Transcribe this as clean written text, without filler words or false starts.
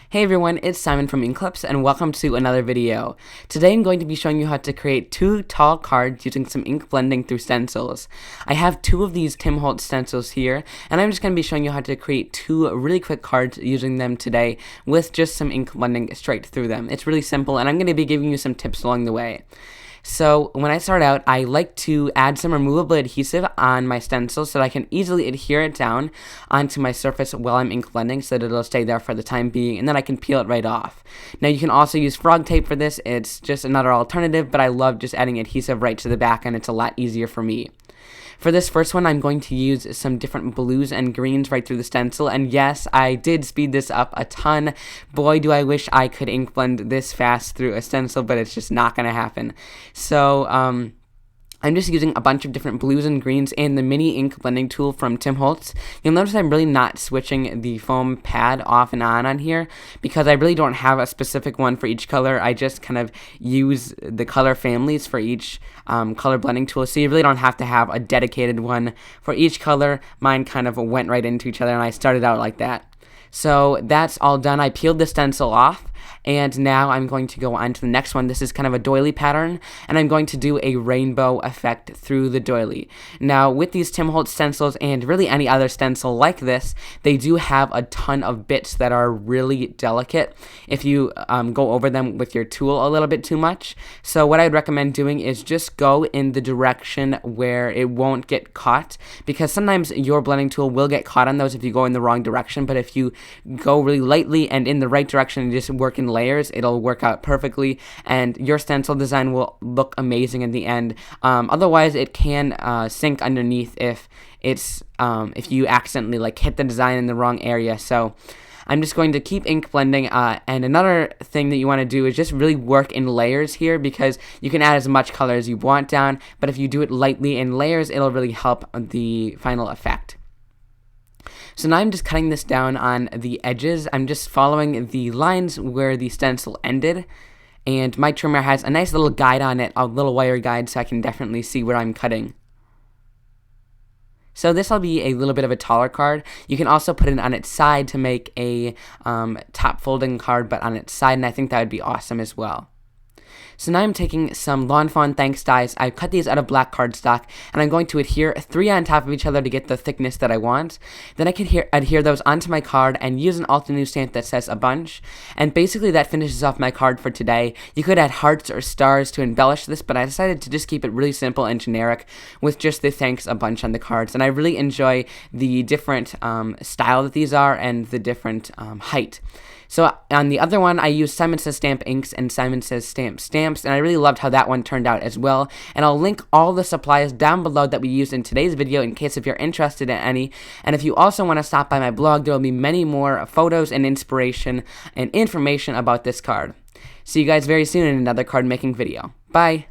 Hey everyone, it's Simon from Inklips and welcome to another video. Today I'm going to be showing you how to create two tall cards using some ink blending through stencils. I have two of these Tim Holtz stencils here and I'm just going to be showing you how to create two really quick cards using them today with just some ink blending straight through them. It's really simple and I'm going to be giving you some tips along the way. So when I start out, I like to add some removable adhesive on my stencil so that I can easily adhere it down onto my surface while I'm ink blending so that it'll stay there for the time being, and then I can peel it right off. Now you can also use frog tape for this. It's just another alternative, but I love just adding adhesive right to the back and it's a lot easier for me. For this first one, I'm going to use some different blues and greens right through the stencil, and yes, I did speed this up a ton. Boy, do I wish I could ink blend this fast through a stencil, but it's just not going to happen. So, I'm just using a bunch of different blues and greens and the mini ink blending tool from Tim Holtz. You'll notice I'm really not switching the foam pad off and on here because I really don't have a specific one for each color. I just kind of use the color families for each color blending tool, so you really don't have to have a dedicated one for each color. Mine kind of went right into each other and I started out like that. So that's all done. I peeled the stencil off, and now I'm going to go on to the next one. This is kind of a doily pattern, and I'm going to do a rainbow effect through the doily. Now, with these Tim Holtz stencils, and really any other stencil like this, they do have a ton of bits that are really delicate if you go over them with your tool a little bit too much. So what I'd recommend doing is just go in the direction where it won't get caught, because sometimes your blending tool will get caught on those if you go in the wrong direction, but if you go really lightly and in the right direction and just work in layers, it'll work out perfectly and your stencil design will look amazing in the end. Otherwise, it can sink underneath if you accidentally like hit the design in the wrong area. So I'm just going to keep ink blending, and another thing that you want to do is just really work in layers here, because you can add as much color as you want down, but if you do it lightly in layers, it'll really help the final effect. So now I'm just cutting this down on the edges. I'm just following the lines where the stencil ended, and my trimmer has a nice little guide on it, a little wire guide, so I can definitely see where I'm cutting. So this will be a little bit of a taller card. You can also put it on its side to make a top folding card, but on its side, and I think that would be awesome as well. So now I'm taking some Lawn Fawn Thanks dies. I've cut these out of black cardstock, and I'm going to adhere 3 on top of each other to get the thickness that I want. Then I can adhere those onto my card and use an Altenew stamp that says a bunch. And basically that finishes off my card for today. You could add hearts or stars to embellish this, but I decided to just keep it really simple and generic with just the thanks a bunch on the cards. And I really enjoy the different style that these are and the different height. So on the other one, I used Simon Says Stamp inks and Simon Says Stamp stamps, and I really loved how that one turned out as well. And I'll link all the supplies down below that we used in today's video in case if you're interested in any. And if you also want to stop by my blog, there will be many more photos and inspiration and information about this card. See you guys very soon in another card making video. Bye!